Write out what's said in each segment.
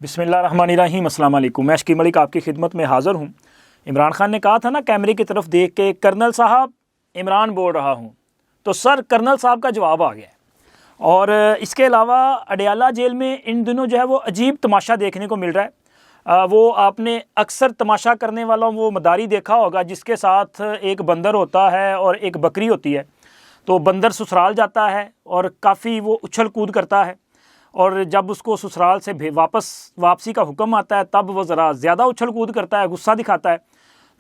بسم اللہ الرحمن الرحیم۔ السلام علیکم۔ میں شکیب ملک آپ کی خدمت میں حاضر ہوں۔ عمران خان نے کہا تھا نا کیمرے کی طرف دیکھ کے، کرنل صاحب عمران بول رہا ہوں، تو سر کرنل صاحب کا جواب آ گیا ہے۔ اور اس کے علاوہ اڈیالہ جیل میں ان دنوں جو ہے وہ عجیب تماشا دیکھنے کو مل رہا ہے۔ وہ آپ نے اکثر تماشا کرنے والا وہ مداری دیکھا ہوگا جس کے ساتھ ایک بندر ہوتا ہے اور ایک بکری ہوتی ہے۔ تو بندر سسرال جاتا ہے اور کافی وہ اچھل کود کرتا ہے، اور جب اس کو سسرال سے واپسی کا حکم آتا ہے تب وہ ذرا زیادہ اچھل کود کرتا ہے، غصہ دکھاتا ہے۔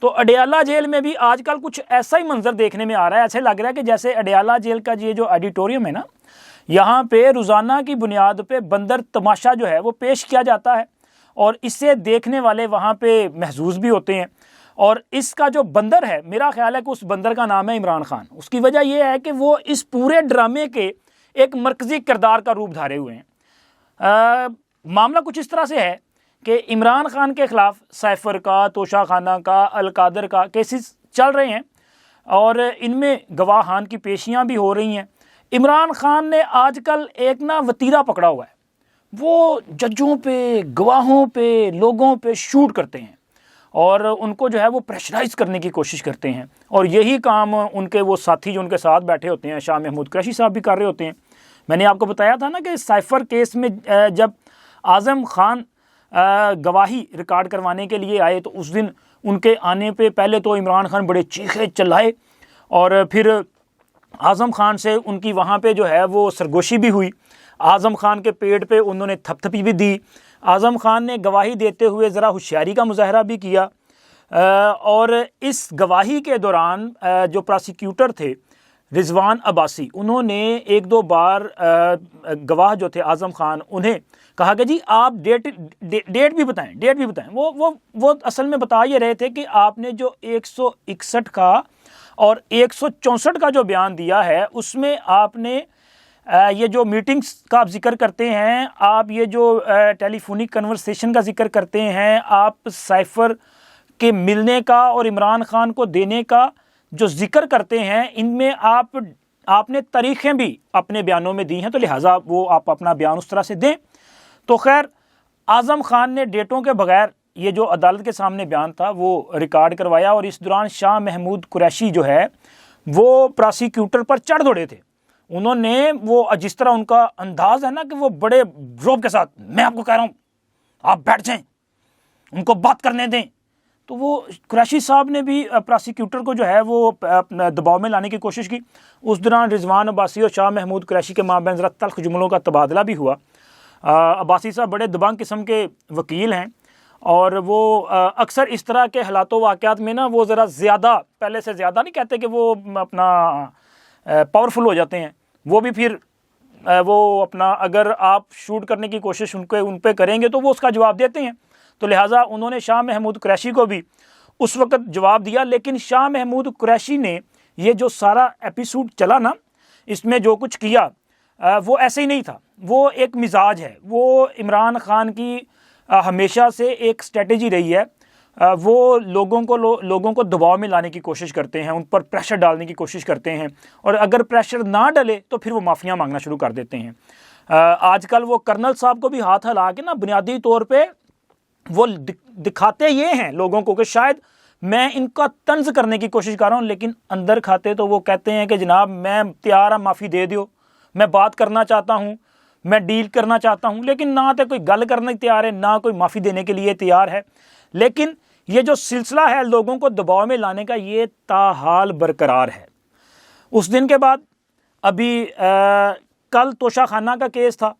تو اڈیالہ جیل میں بھی آج کل کچھ ایسا ہی منظر دیکھنے میں آ رہا ہے۔ ایسے لگ رہا ہے کہ جیسے اڈیالہ جیل کا یہ جو آڈیٹوریم ہے نا، یہاں پہ روزانہ کی بنیاد پہ بندر تماشا جو ہے وہ پیش کیا جاتا ہے، اور اسے دیکھنے والے وہاں پہ محظوظ بھی ہوتے ہیں۔ اور اس کا جو بندر ہے، میرا خیال ہے کہ اس بندر کا نام ہے عمران خان۔ اس کی وجہ یہ ہے کہ وہ اس پورے ڈرامے کے ایک مرکزی کردار کا روپ دھارے ہوئے ہیں۔ معاملہ کچھ اس طرح سے ہے کہ عمران خان کے خلاف سیفر کا، توشہ خانہ کا، القادر کا کیسز چل رہے ہیں، اور ان میں گواہان کی پیشیاں بھی ہو رہی ہیں۔ عمران خان نے آج کل ایک وتیرہ پکڑا ہوا ہے، وہ ججوں پہ، گواہوں پہ، لوگوں پہ شوٹ کرتے ہیں اور ان کو جو ہے وہ پریشرائز کرنے کی کوشش کرتے ہیں، اور یہی کام ان کے وہ ساتھی جو ان کے ساتھ بیٹھے ہوتے ہیں، شاہ محمود قریشی صاحب بھی کر رہے ہوتے ہیں۔ میں نے آپ کو بتایا تھا نا کہ سائفر کیس میں جب اعظم خان گواہی ریکارڈ کروانے کے لیے آئے تو اس دن ان کے آنے پہ پہلے تو عمران خان بڑے چیخے چلائے، اور پھر اعظم خان سے ان کی وہاں پہ جو ہے وہ سرگوشی بھی ہوئی۔ اعظم خان کے پیٹ پہ انہوں نے تھپ تھپی بھی دی۔ اعظم خان نے گواہی دیتے ہوئے ذرا ہوشیاری کا مظاہرہ بھی کیا، اور اس گواہی کے دوران جو پراسیکیوٹر تھے رضوان عباسی، انہوں نے ایک دو بار گواہ جو تھے اعظم خان، انہیں کہا کہ جی آپ ڈیٹ بھی بتائیں۔ وہ اصل میں بتا یہ رہے تھے کہ آپ نے جو 161 کا اور 164 کا جو بیان دیا ہے، اس میں آپ نے یہ جو میٹنگز کا آپ ذکر کرتے ہیں، آپ یہ جو ٹیلی فونک کنورسیشن کا ذکر کرتے ہیں، آپ سائفر کے ملنے کا اور عمران خان کو دینے کا جو ذکر کرتے ہیں، ان میں آپ نے تاریخیں بھی اپنے بیانوں میں دی ہیں، تو لہٰذا وہ آپ اپنا بیان اس طرح سے دیں۔ تو خیر، اعظم خان نے ڈیٹوں کے بغیر یہ جو عدالت کے سامنے بیان تھا وہ ریکارڈ کروایا، اور اس دوران شاہ محمود قریشی جو ہے وہ پراسیکیوٹر پر چڑھ دوڑے تھے۔ انہوں نے وہ جس طرح ان کا انداز ہے نا کہ وہ بڑے روب کے ساتھ، میں آپ کو کہہ رہا ہوں آپ بیٹھ جائیں، ان کو بات کرنے دیں۔ تو وہ قریشی صاحب نے بھی پراسیکیوٹر کو جو ہے وہ اپنا دباؤ میں لانے کی کوشش کی۔ اس دوران رضوان عباسی اور شاہ محمود قریشی کے مابین ذرا تلخ جملوں کا تبادلہ بھی ہوا۔ عباسی صاحب بڑے دبنگ قسم کے وکیل ہیں، اور وہ اکثر اس طرح کے حالات و واقعات میں نا وہ ذرا زیادہ، پہلے سے زیادہ نہیں کہتے کہ وہ اپنا پاورفل ہو جاتے ہیں، وہ بھی پھر وہ اپنا اگر آپ شوٹ کرنے کی کوشش ان پہ کریں گے تو وہ اس کا جواب دیتے ہیں۔ تو لہٰذا انہوں نے شاہ محمود قریشی کو بھی اس وقت جواب دیا، لیکن شاہ محمود قریشی نے یہ جو سارا ایپیسوڈ چلا نا، اس میں جو کچھ کیا وہ ایسے ہی نہیں تھا، وہ ایک مزاج ہے، وہ عمران خان کی ہمیشہ سے ایک اسٹریٹجی رہی ہے۔ وہ لوگوں کو دباؤ میں لانے کی کوشش کرتے ہیں، ان پر پریشر ڈالنے کی کوشش کرتے ہیں، اور اگر پریشر نہ ڈلے تو پھر وہ معافیاں مانگنا شروع کر دیتے ہیں۔ آج کل وہ کرنل صاحب کو بھی ہاتھ ہلا کے نا بنیادی طور پہ وہ دکھاتے یہ ہیں لوگوں کو کہ شاید میں ان کا طنز کرنے کی کوشش کر رہا ہوں، لیکن اندر کھاتے تو وہ کہتے ہیں کہ جناب میں تیار ہوں، معافی دے دیو، میں بات کرنا چاہتا ہوں، میں ڈیل کرنا چاہتا ہوں، لیکن نہ تو کوئی گل کرنے تیار ہے، نہ کوئی معافی دینے کے لیے تیار ہے۔ لیکن یہ جو سلسلہ ہے لوگوں کو دباؤ میں لانے کا، یہ تاحال برقرار ہے۔ اس دن کے بعد ابھی کل توشہ خانہ کا کیس تھا،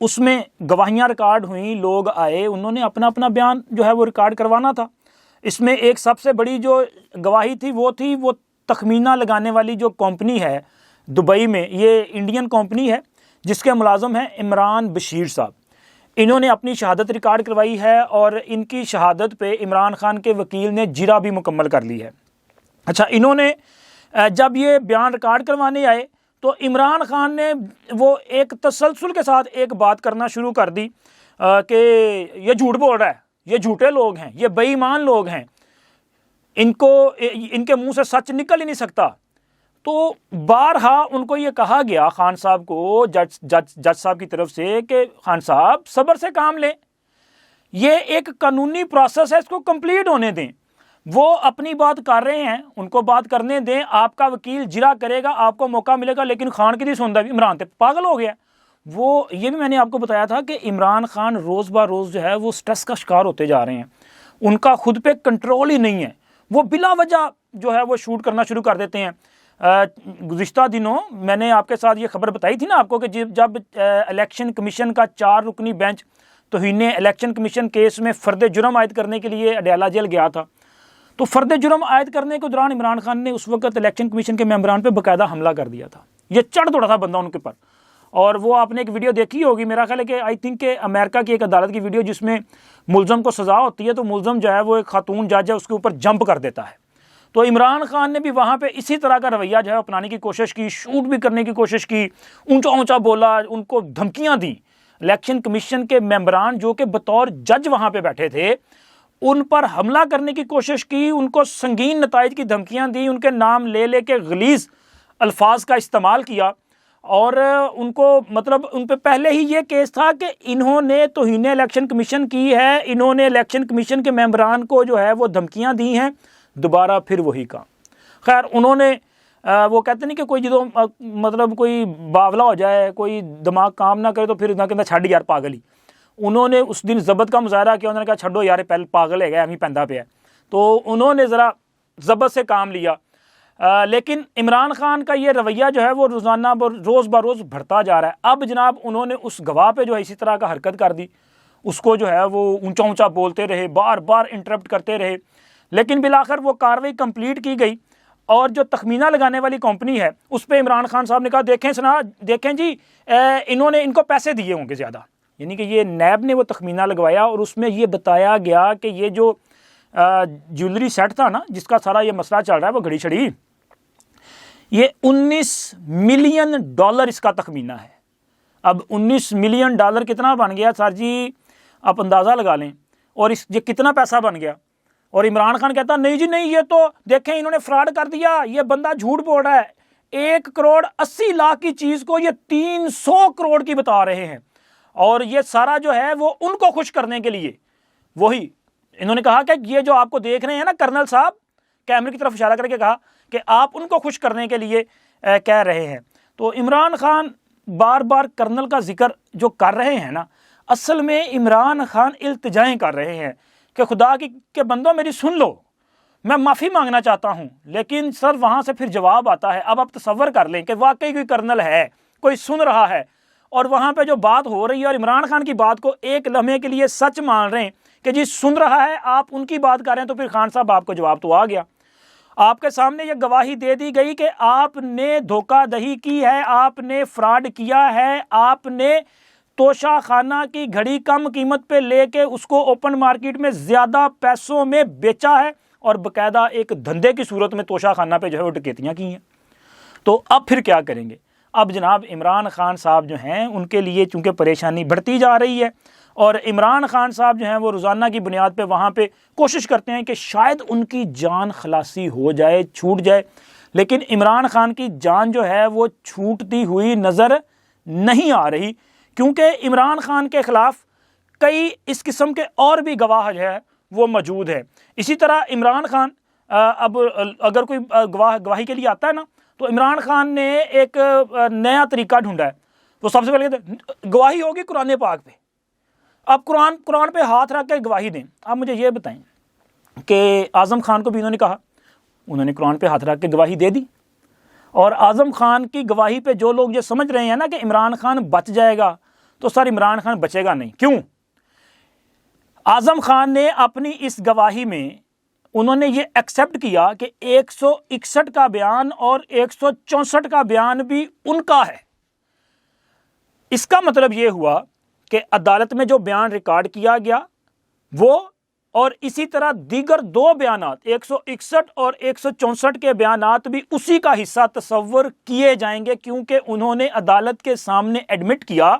اس میں گواہیاں ریکارڈ ہوئیں، لوگ آئے، انہوں نے اپنا بیان جو ہے وہ ریکارڈ کروانا تھا۔ اس میں ایک سب سے بڑی جو گواہی تھی وہ تخمینہ لگانے والی جو کمپنی ہے دبئی میں، یہ انڈین کمپنی ہے جس کے ملازم ہیں عمران بشیر صاحب۔ انہوں نے اپنی شہادت ریکارڈ کروائی ہے، اور ان کی شہادت پہ عمران خان کے وکیل نے جرا بھی مکمل کر لی ہے۔ اچھا، انہوں نے جب یہ بیان ریکارڈ کروانے آئے تو عمران خان نے وہ ایک تسلسل کے ساتھ ایک بات کرنا شروع کر دی کہ یہ جھوٹ بول رہا ہے، یہ جھوٹے لوگ ہیں، یہ بے ایمان لوگ ہیں، ان کے منہ سے سچ نکل ہی نہیں سکتا۔ تو بارہا ان کو یہ کہا گیا خان صاحب کو جج صاحب کی طرف سے کہ خان صاحب صبر سے کام لیں، یہ ایک قانونی پروسیس ہے، اس کو کمپلیٹ ہونے دیں۔ وہ اپنی بات کر رہے ہیں، ان کو بات کرنے دیں، آپ کا وکیل جرا کرے گا، آپ کو موقع ملے گا، لیکن خان کی دی سنتا بھی عمران تے پاگل ہو گیا۔ وہ یہ بھی میں نے آپ کو بتایا تھا کہ عمران خان روز بہ روز جو ہے وہ سٹریس کا شکار ہوتے جا رہے ہیں، ان کا خود پہ کنٹرول ہی نہیں ہے، وہ بلا وجہ جو ہے وہ شوٹ کرنا شروع کر دیتے ہیں۔ گزشتہ دنوں میں نے آپ کے ساتھ یہ خبر بتائی تھی نا آپ کو کہ جب الیکشن کمیشن کا 4 رکنی بینچ توہین الیکشن کمیشن کیس میں فرد جرم عائد کرنے کے لیے اڈیالہ جیل گیا تھا، تو فرد جرم عائد کرنے کے دوران عمران خان نے اس وقت الیکشن کمیشن کے ممبران پہ باقاعدہ حملہ کر دیا تھا، یہ چڑھ دوڑا تھا بندہ ان کے پر۔ اور وہ آپ نے ایک ویڈیو دیکھی ہوگی، میرا خیال ہے کہ آئی تھنک کہ امریکہ کی ایک عدالت کی ویڈیو جس میں ملزم کو سزا ہوتی ہے تو ملزم جو ہے وہ ایک خاتون جج ہے اس کے اوپر جمپ کر دیتا ہے۔ تو عمران خان نے بھی وہاں پہ اسی طرح کا رویہ جو ہے اپنانے کی کوشش کی، شوٹ بھی کرنے کی کوشش کی، اونچا اونچا بولا، ان کو دھمکیاں دیں۔ الیکشن کمیشن کے ممبران جو کہ بطور جج وہاں پہ بیٹھے تھے ان پر حملہ کرنے کی کوشش کی، ان کو سنگین نتائج کی دھمکیاں دی، ان کے نام لے لے کے غلیظ الفاظ کا استعمال کیا، اور ان کو مطلب ان پہ پہلے ہی یہ کیس تھا کہ انہوں نے توہین الیکشن کمیشن کی ہے، انہوں نے الیکشن کمیشن کے ممبران کو جو ہے وہ دھمکیاں دی ہیں، دوبارہ پھر وہی کام۔ خیر انہوں نے وہ کہتے نہیں کہ کوئی جدو مطلب کوئی باولا ہو جائے، کوئی دماغ کام نہ کرے تو پھر نہ کہنا چھڈ یار پاگل ہی۔ انہوں نے اس دن ضبط کا مظاہرہ کیا، انہوں نے کہا چھڈو یار پہلے پاگل ہے گیا ہمیں پیندا پہ ہے، تو انہوں نے ذرا ضبط سے کام لیا۔ لیکن عمران خان کا یہ رویہ جو ہے وہ روزانہ روز بہ روز بڑھتا جا رہا ہے۔ اب جناب انہوں نے اس گواہ پہ جو ہے اسی طرح کا حرکت کر دی، اس کو جو ہے وہ اونچا اونچا بولتے رہے، بار بار انٹرپٹ کرتے رہے، لیکن بالآخر وہ کارروائی کمپلیٹ کی گئی، اور جو تخمینہ لگانے والی کمپنی ہے اس پہ عمران خان صاحب نے کہا دیکھیں جی انہوں نے ان کو پیسے دیے ہوں گے زیادہ، یعنی کہ یہ نیب نے وہ تخمینہ لگوایا اور اس میں یہ بتایا گیا کہ یہ جو جیولری سیٹ تھا نا جس کا سارا یہ مسئلہ چل رہا ہے وہ گھڑی چھڑی، یہ $19 ملین اس کا تخمینہ ہے۔ اب $19 ملین کتنا بن گیا سر جی، آپ اندازہ لگا لیں، اور یہ کتنا پیسہ بن گیا۔ اور عمران خان کہتا نہیں جی نہیں، یہ تو دیکھیں انہوں نے فراڈ کر دیا، یہ بندہ جھوٹ بول رہا ہے، 1,80,00,000 کی چیز کو یہ 300 کروڑ کی بتا رہے ہیں، اور یہ سارا جو ہے وہ ان کو خوش کرنے کے لیے۔ وہی انہوں نے کہا کہ یہ جو آپ کو دیکھ رہے ہیں نا کرنل صاحب، کیمرے کی طرف اشارہ کر کے کہا کہ آپ ان کو خوش کرنے کے لیے کہہ رہے ہیں۔ تو عمران خان بار بار کرنل کا ذکر جو کر رہے ہیں نا، اصل میں عمران خان التجائیں کر رہے ہیں کہ خدا کے بندوں میری سن لو، میں معافی مانگنا چاہتا ہوں، لیکن سر وہاں سے پھر جواب آتا ہے۔ اب آپ تصور کر لیں کہ واقعی کوئی کرنل ہے، کوئی سن رہا ہے، اور وہاں پہ جو بات ہو رہی ہے اور عمران خان کی بات کو ایک لمحے کے لیے سچ مان رہے ہیں کہ جی سن رہا ہے، آپ ان کی بات کر رہے ہیں، تو پھر خان صاحب آپ کو جواب تو آ گیا، آپ کے سامنے یہ گواہی دے دی گئی کہ آپ نے دھوکہ دہی کی ہے، آپ نے فراڈ کیا ہے، آپ نے توشہ خانہ کی گھڑی کم قیمت پہ لے کے اس کو اوپن مارکیٹ میں زیادہ پیسوں میں بیچا ہے، اور باقاعدہ ایک دھندے کی صورت میں توشہ خانہ پہ جو ہے وہ ڈکیتیاں کی ہیں۔ تو اب پھر کیا کریں گے؟ اب جناب عمران خان صاحب جو ہیں ان کے لیے چونکہ پریشانی بڑھتی جا رہی ہے، اور عمران خان صاحب جو ہیں وہ روزانہ کی بنیاد پہ وہاں پہ کوشش کرتے ہیں کہ شاید ان کی جان خلاصی ہو جائے، چھوٹ جائے، لیکن عمران خان کی جان جو ہے وہ چھوٹتی ہوئی نظر نہیں آ رہی، کیونکہ عمران خان کے خلاف کئی اس قسم کے اور بھی گواہ جو ہے وہ موجود ہے۔ اسی طرح عمران خان اب اگر کوئی گواہی کے لیے آتا ہے نا، تو عمران خان نے ایک نیا طریقہ ڈھونڈا ہے۔ وہ سب سے پہلے کہتے ہیں گواہی ہوگی قرآن پاک پہ، آپ قرآن پہ ہاتھ رکھ کے گواہی دیں۔ آپ مجھے یہ بتائیں کہ اعظم خان کو بھی انہوں نے کہا، انہوں نے قرآن پہ ہاتھ رکھ کے گواہی دے دی، اور اعظم خان کی گواہی پہ جو لوگ یہ سمجھ رہے ہیں نا کہ عمران خان بچ جائے گا، تو سر عمران خان بچے گا نہیں۔ کیوں؟ اعظم خان نے اپنی اس گواہی میں انہوں نے یہ ایکسیپٹ کیا کہ 161 کا بیان اور 164 کا بیان بھی ان کا ہے۔ اس کا مطلب یہ ہوا کہ عدالت میں جو بیان ریکارڈ کیا گیا وہ، اور اسی طرح دیگر 2 بیانات 161 اور 164 کے بیانات بھی اسی کا حصہ تصور کیے جائیں گے، کیونکہ انہوں نے عدالت کے سامنے ایڈمٹ کیا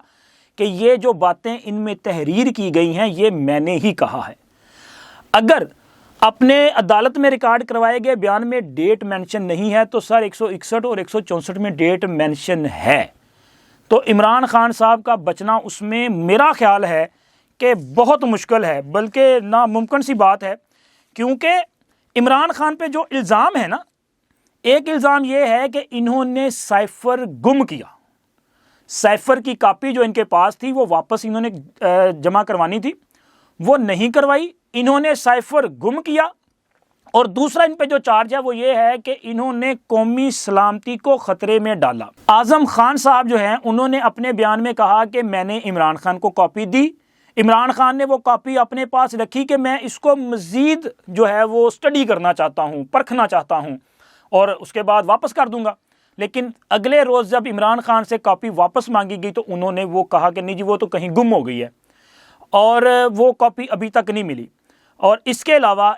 کہ یہ جو باتیں ان میں تحریر کی گئی ہیں یہ میں نے ہی کہا ہے۔ اگر اپنے عدالت میں ریکارڈ کروائے گئے بیان میں ڈیٹ مینشن نہیں ہے تو سر 161 اور 164 میں ڈیٹ مینشن ہے، تو عمران خان صاحب کا بچنا اس میں میرا خیال ہے کہ بہت مشکل ہے، بلکہ ناممکن سی بات ہے، کیونکہ عمران خان پہ جو الزام ہے نا، ایک الزام یہ ہے کہ انہوں نے سائفر گم کیا، سائفر کی کاپی جو ان کے پاس تھی وہ واپس انہوں نے جمع کروانی تھی، وہ نہیں کروائی، انہوں نے سائفر گم کیا۔ اور دوسرا ان پہ جو چارج ہے وہ یہ ہے کہ انہوں نے قومی سلامتی کو خطرے میں ڈالا۔ اعظم خان صاحب جو ہیں انہوں نے اپنے بیان میں کہا کہ میں نے عمران خان کو کاپی دی، عمران خان نے وہ کاپی اپنے پاس رکھی کہ میں اس کو مزید جو ہے وہ اسٹڈی کرنا چاہتا ہوں، پرکھنا چاہتا ہوں، اور اس کے بعد واپس کر دوں گا۔ لیکن اگلے روز جب عمران خان سے کاپی واپس مانگی گئی تو انہوں نے وہ کہا کہ نہیں جی وہ تو کہیں گم ہو گئی ہے، اور وہ کاپی ابھی تک نہیں ملی۔ اور اس کے علاوہ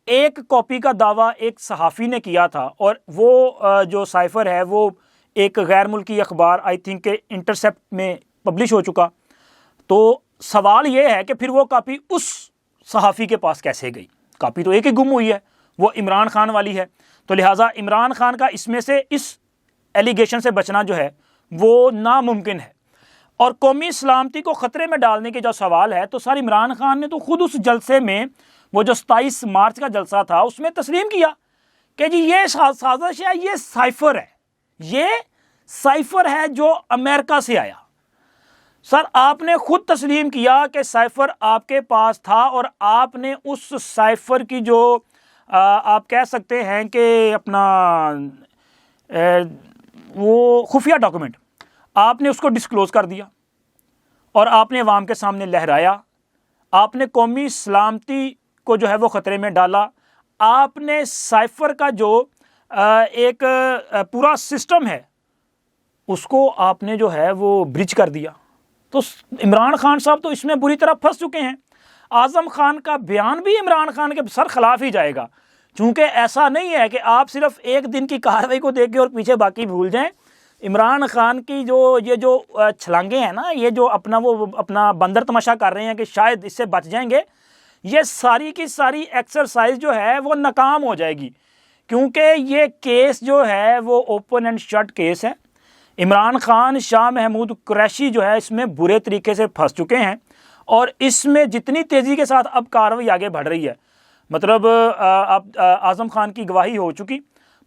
ایک کاپی کا دعویٰ ایک صحافی نے کیا تھا، اور وہ جو سائفر ہے وہ ایک غیر ملکی اخبار آئی تھنک کہ انٹرسیپٹ میں پبلش ہو چکا۔ تو سوال یہ ہے کہ پھر وہ کاپی اس صحافی کے پاس کیسے گئی؟ کاپی تو ایک ہی گم ہوئی ہے، وہ عمران خان والی ہے، تو لہٰذا عمران خان کا اس میں سے اس ایلیگیشن سے بچنا جو ہے وہ ناممکن ہے۔ اور قومی سلامتی کو خطرے میں ڈالنے کے جو سوال ہے، تو سر عمران خان نے تو خود اس جلسے میں، وہ جو 27 مارچ کا جلسہ تھا، اس میں تسلیم کیا کہ جی یہ سازش ہے، یہ سائفر ہے، یہ سائفر ہے جو امریکہ سے آیا۔ سر آپ نے خود تسلیم کیا کہ سائفر آپ کے پاس تھا، اور آپ نے اس سائفر کی جو آپ کہہ سکتے ہیں کہ اپنا وہ خفیہ ڈاکومنٹ، آپ نے اس کو ڈسکلوز کر دیا، اور آپ نے عوام کے سامنے لہرایا، آپ نے قومی سلامتی کو جو ہے وہ خطرے میں ڈالا، آپ نے سائفر کا جو ایک پورا سسٹم ہے اس کو آپ نے جو ہے وہ برج کر دیا۔ تو عمران خان صاحب تو اس میں بری طرح پھنس چکے ہیں۔ اعظم خان کا بیان بھی عمران خان کے سر خلاف ہی جائے گا، چونکہ ایسا نہیں ہے کہ آپ صرف ایک دن کی کارروائی کو دیکھ کے اور پیچھے باقی بھول جائیں۔ عمران خان کی یہ جو چھلانگیں ہیں نا، یہ جو اپنا بندر تماشا کر رہے ہیں کہ شاید اس سے بچ جائیں گے، یہ ساری کی ساری ایکسرسائز جو ہے وہ ناکام ہو جائے گی، کیونکہ یہ کیس جو ہے وہ اوپن اینڈ شٹ کیس ہے۔ عمران خان، شاہ محمود قریشی جو ہے اس میں برے طریقے سے پھنس چکے ہیں، اور اس میں جتنی تیزی کے ساتھ اب کارروائی آگے بڑھ رہی ہے، مطلب اب اعظم خان کی گواہی ہو چکی،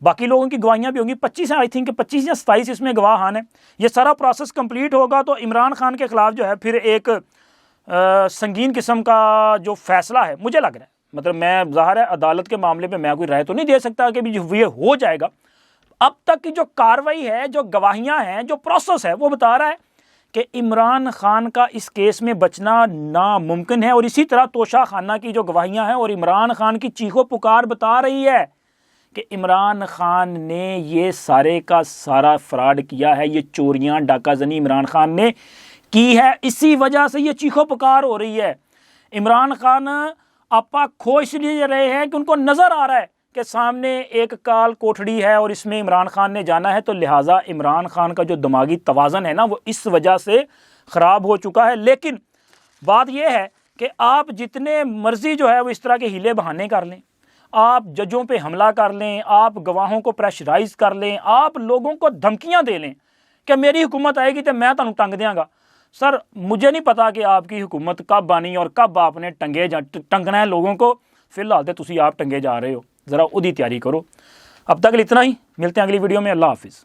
باقی لوگوں کی گواہیاں بھی ہوں گی، 25 آئی تھنک 25 یا 27 اس میں گواہان ہیں۔ یہ سارا پروسیس کمپلیٹ ہوگا تو عمران خان کے خلاف جو ہے پھر ایک سنگین قسم کا جو فیصلہ ہے، مجھے لگ رہا ہے، مطلب میں ظاہر ہے عدالت کے معاملے پہ میں کوئی رائے تو نہیں دے سکتا کہ بھی یہ ہو جائے گا۔ اب تک کی جو کارروائی ہے، جو گواہیاں ہیں، جو پروسیس ہے، وہ بتا رہا ہے کہ عمران خان کا اس کیس میں بچنا ناممکن ہے۔ اور اسی طرح توشہ خانہ کی جو گواہیاں ہیں اور عمران خان کی چیخ و پکار بتا رہی ہے کہ عمران خان نے یہ سارے کا سارا فراڈ کیا ہے، یہ چوریاں، ڈاکہ زنی عمران خان نے کی ہے، اسی وجہ سے یہ چیخ و پکار ہو رہی ہے۔ عمران خان آپا کھو اس لیے رہے ہیں کہ ان کو نظر آ رہا ہے کہ سامنے ایک کال کوٹھڑی ہے اور اس میں عمران خان نے جانا ہے، تو لہٰذا عمران خان کا جو دماغی توازن ہے نا وہ اس وجہ سے خراب ہو چکا ہے۔ لیکن بات یہ ہے کہ آپ جتنے مرضی جو ہے وہ اس طرح کے ہیلے بہانے کر لیں، آپ ججوں پہ حملہ کر لیں، آپ گواہوں کو پریشرائز کر لیں، آپ لوگوں کو دھمکیاں دے لیں کہ میری حکومت آئے گی تو میں تانوں ٹنگ دیاں گا۔ سر مجھے نہیں پتا کہ آپ کی حکومت کب آنی اور کب آپ نے ٹنگنا ہے لوگوں کو، فی الحال تو تسی آپ ٹنگے جا رہے ہو، ذرا ادھی تیاری کرو۔ اب تک اتنا ہی، ملتے ہیں اگلی ویڈیو میں، اللہ حافظ۔